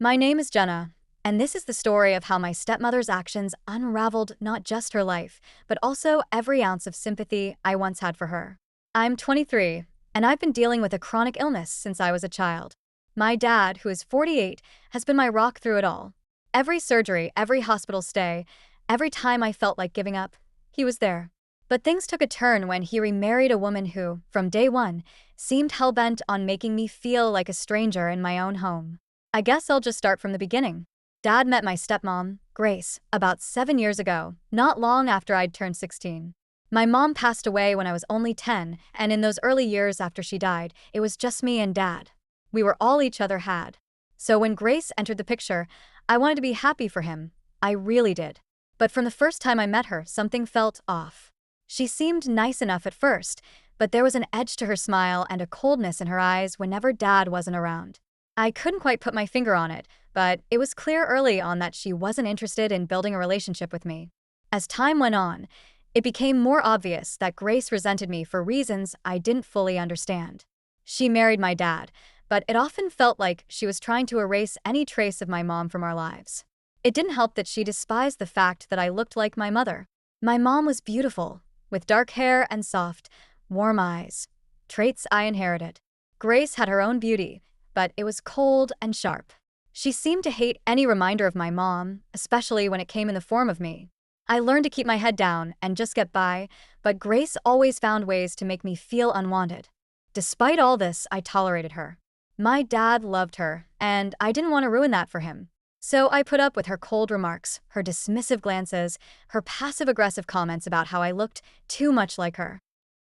My name is Jenna, and this is the story of how my stepmother's actions unraveled not just her life, but also every ounce of sympathy I once had for her. I'm 23, and I've been dealing with a chronic illness since I was a child. My dad, who is 48, has been my rock through it all. Every surgery, every hospital stay, every time I felt like giving up, he was there. But things took a turn when he remarried a woman who, from day one, seemed hell-bent on making me feel like a stranger in my own home. I guess I'll just start from the beginning. Dad met my stepmom, Grace, about 7 years ago, not long after I'd turned 16. My mom passed away when I was only 10, and in those early years after she died, it was just me and Dad. We were all each other had. So when Grace entered the picture, I wanted to be happy for him. I really did. But from the first time I met her, something felt off. She seemed nice enough at first, but there was an edge to her smile and a coldness in her eyes whenever Dad wasn't around. I couldn't quite put my finger on it, but it was clear early on that she wasn't interested in building a relationship with me. As time went on, it became more obvious that Grace resented me for reasons I didn't fully understand. She married my dad, but it often felt like she was trying to erase any trace of my mom from our lives. It didn't help that she despised the fact that I looked like my mother. My mom was beautiful, with dark hair and soft, warm eyes, traits I inherited. Grace had her own beauty, but it was cold and sharp. She seemed to hate any reminder of my mom, especially when it came in the form of me. I learned to keep my head down and just get by, but Grace always found ways to make me feel unwanted. Despite all this, I tolerated her. My dad loved her, and I didn't want to ruin that for him. So I put up with her cold remarks, her dismissive glances, her passive-aggressive comments about how I looked too much like her.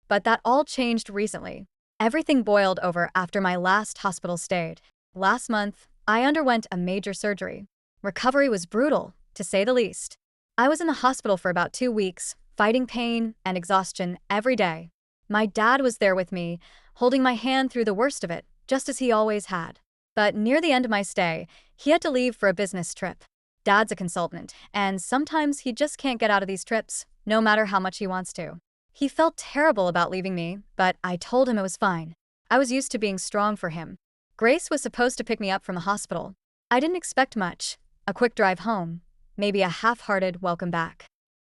But that all changed recently. Everything boiled over after my last hospital stay. Last month, I underwent a major surgery. Recovery was brutal, to say the least. I was in the hospital for about 2 weeks, fighting pain and exhaustion every day. My dad was there with me, holding my hand through the worst of it, just as he always had. But near the end of my stay, he had to leave for a business trip. Dad's a consultant, and sometimes he just can't get out of these trips, no matter how much he wants to. He felt terrible about leaving me, but I told him it was fine. I was used to being strong for him. Grace was supposed to pick me up from the hospital. I didn't expect much, a quick drive home, maybe a half-hearted welcome back.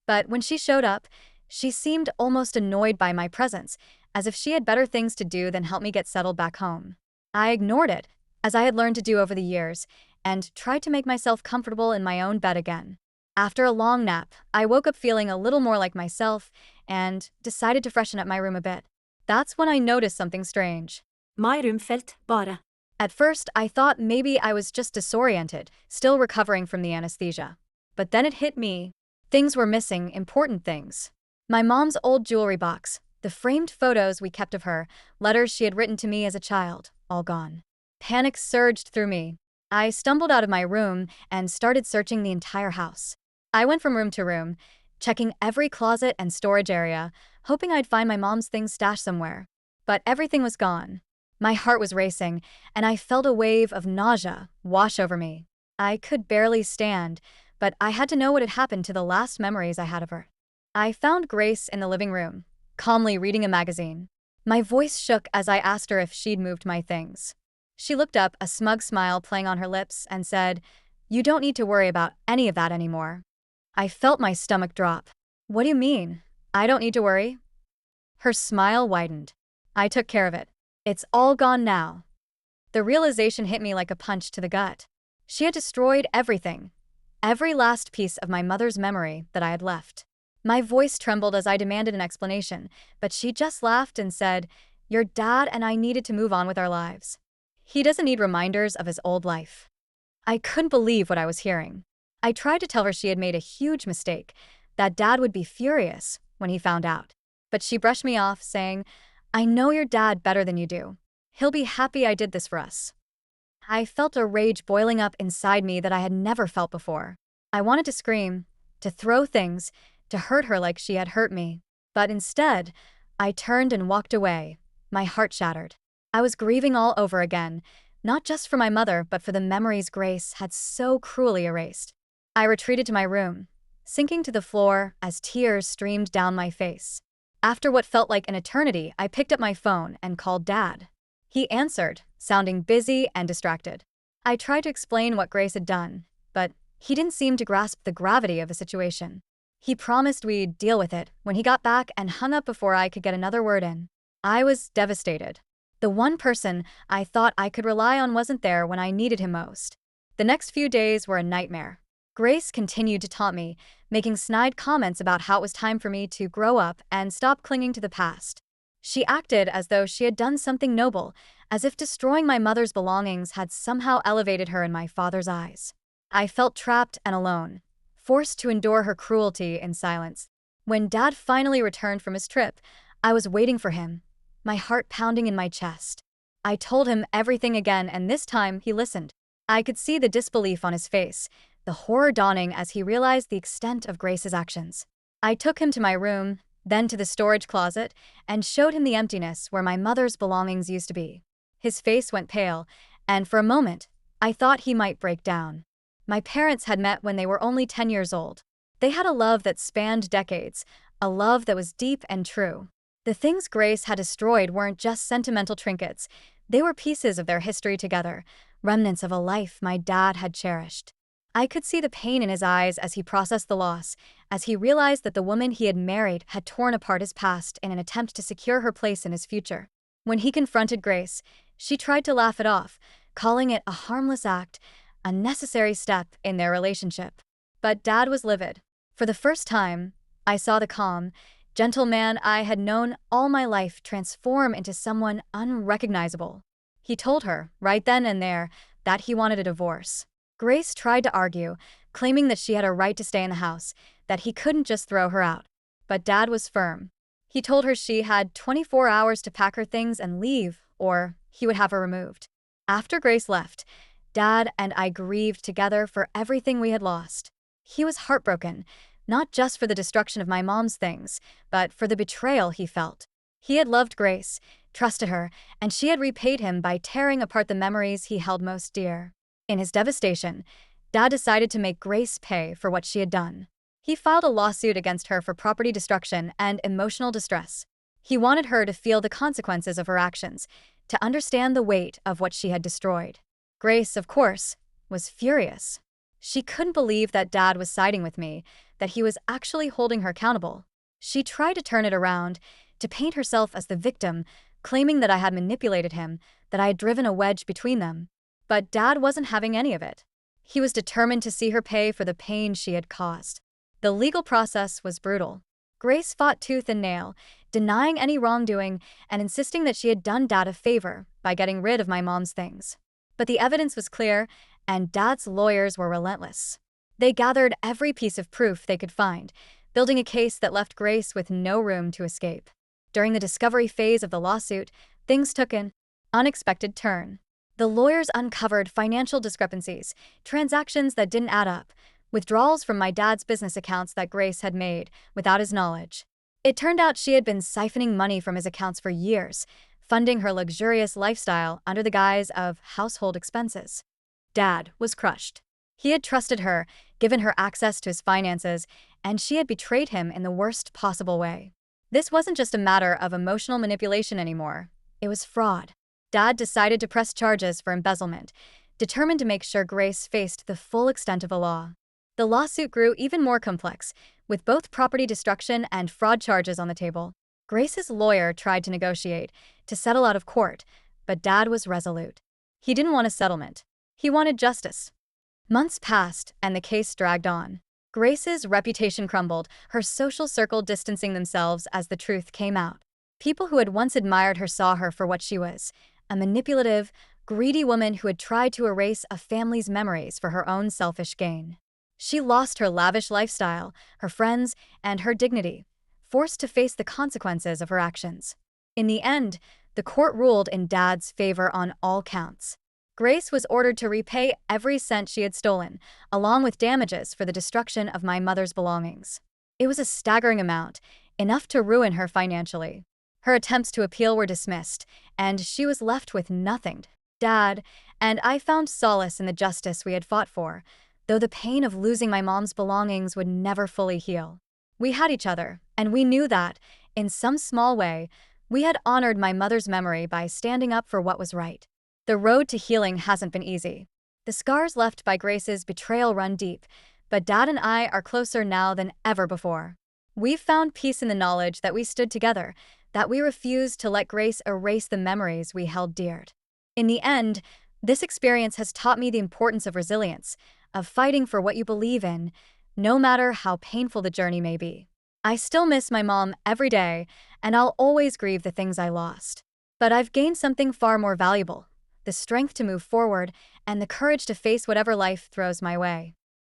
But when she showed up, she seemed almost annoyed by my presence, as if she had better things to do than help me get settled back home. I ignored it, as I had learned to do over the years, and tried to make myself comfortable in my own bed again. After a long nap, I woke up feeling a little more like myself and decided to freshen up my room a bit. That's when I noticed something strange. My room felt bare. At first, I thought maybe I was just disoriented, still recovering from the anesthesia. But then it hit me. Things were missing, important things. My mom's old jewelry box, the framed photos we kept of her, letters she had written to me as a child, all gone. Panic surged through me. I stumbled out of my room and started searching the entire house. I went from room to room, checking every closet and storage area, hoping I'd find my mom's things stashed somewhere. But everything was gone. My heart was racing, and I felt a wave of nausea wash over me. I could barely stand, but I had to know what had happened to the last memories I had of her. I found Grace in the living room, calmly reading a magazine. My voice shook as I asked her if she'd moved my things. She looked up, a smug smile playing on her lips, and said, "You don't need to worry about any of that anymore." I felt my stomach drop. "What do you mean? I don't need to worry?" Her smile widened. "I took care of it. It's all gone now." The realization hit me like a punch to the gut. She had destroyed everything, every last piece of my mother's memory that I had left. My voice trembled as I demanded an explanation, but she just laughed and said, "Your dad and I needed to move on with our lives. He doesn't need reminders of his old life." I couldn't believe what I was hearing. I tried to tell her she had made a huge mistake, that Dad would be furious when he found out. But she brushed me off, saying, "I know your dad better than you do. He'll be happy I did this for us." I felt a rage boiling up inside me that I had never felt before. I wanted to scream, to throw things, to hurt her like she had hurt me. But instead, I turned and walked away, my heart shattered. I was grieving all over again, not just for my mother, but for the memories Grace had so cruelly erased. I retreated to my room, sinking to the floor as tears streamed down my face. After what felt like an eternity, I picked up my phone and called Dad. He answered, sounding busy and distracted. I tried to explain what Grace had done, but he didn't seem to grasp the gravity of the situation. He promised we'd deal with it when he got back and hung up before I could get another word in. I was devastated. The one person I thought I could rely on wasn't there when I needed him most. The next few days were a nightmare. Grace continued to taunt me, making snide comments about how it was time for me to grow up and stop clinging to the past. She acted as though she had done something noble, as if destroying my mother's belongings had somehow elevated her in my father's eyes. I felt trapped and alone, forced to endure her cruelty in silence. When Dad finally returned from his trip, I was waiting for him, my heart pounding in my chest. I told him everything again, and this time he listened. I could see the disbelief on his face, the horror dawning as he realized the extent of Grace's actions. I took him to my room, then to the storage closet, and showed him the emptiness where my mother's belongings used to be. His face went pale, and for a moment, I thought he might break down. My parents had met when they were only 10 years old. They had a love that spanned decades, a love that was deep and true. The things Grace had destroyed weren't just sentimental trinkets. They were pieces of their history together, remnants of a life my dad had cherished. I could see the pain in his eyes as he processed the loss, as he realized that the woman he had married had torn apart his past in an attempt to secure her place in his future. When he confronted Grace, she tried to laugh it off, calling it a harmless act, a necessary step in their relationship. But Dad was livid. For the first time, I saw the calm, gentle man I had known all my life transform into someone unrecognizable. He told her, right then and there, that he wanted a divorce. Grace tried to argue, claiming that she had a right to stay in the house, that he couldn't just throw her out. But Dad was firm. He told her she had 24 hours to pack her things and leave, or he would have her removed. After Grace left, Dad and I grieved together for everything we had lost. He was heartbroken, not just for the destruction of my mom's things, but for the betrayal he felt. He had loved Grace, trusted her, and she had repaid him by tearing apart the memories he held most dear. In his devastation, Dad decided to make Grace pay for what she had done. He filed a lawsuit against her for property destruction and emotional distress. He wanted her to feel the consequences of her actions, to understand the weight of what she had destroyed. Grace, of course, was furious. She couldn't believe that Dad was siding with me, that he was actually holding her accountable. She tried to turn it around, to paint herself as the victim, claiming that I had manipulated him, that I had driven a wedge between them. But Dad wasn't having any of it. He was determined to see her pay for the pain she had caused. The legal process was brutal. Grace fought tooth and nail, denying any wrongdoing and insisting that she had done Dad a favor by getting rid of my mom's things. But the evidence was clear, and Dad's lawyers were relentless. They gathered every piece of proof they could find, building a case that left Grace with no room to escape. During the discovery phase of the lawsuit, things took an unexpected turn. The lawyers uncovered financial discrepancies, transactions that didn't add up, withdrawals from my dad's business accounts that Grace had made without his knowledge. It turned out she had been siphoning money from his accounts for years, funding her luxurious lifestyle under the guise of household expenses. Dad was crushed. He had trusted her, given her access to his finances, and she had betrayed him in the worst possible way. This wasn't just a matter of emotional manipulation anymore. It was fraud. Dad decided to press charges for embezzlement, determined to make sure Grace faced the full extent of the law. The lawsuit grew even more complex, with both property destruction and fraud charges on the table. Grace's lawyer tried to negotiate, to settle out of court, but Dad was resolute. He didn't want a settlement. He wanted justice. Months passed, and the case dragged on. Grace's reputation crumbled, her social circle distancing themselves as the truth came out. People who had once admired her saw her for what she was, a manipulative, greedy woman who had tried to erase a family's memories for her own selfish gain. She lost her lavish lifestyle, her friends, and her dignity, forced to face the consequences of her actions. In the end, the court ruled in Dad's favor on all counts. Grace was ordered to repay every cent she had stolen, along with damages for the destruction of my mother's belongings. It was a staggering amount, enough to ruin her financially. Her attempts to appeal were dismissed, and she was left with nothing. Dad and I found solace in the justice we had fought for, though the pain of losing my mom's belongings would never fully heal. We had each other, and we knew that, in some small way, we had honored my mother's memory by standing up for what was right. The road to healing hasn't been easy. The scars left by Grace's betrayal run deep, but Dad and I are closer now than ever before. We've found peace in the knowledge that we stood together, that we refused to let Grace erase the memories we held dear. In the end, this experience has taught me the importance of resilience, of fighting for what you believe in, no matter how painful the journey may be. I still miss my mom every day, and I'll always grieve the things I lost. But I've gained something far more valuable: the strength to move forward and the courage to face whatever life throws my way.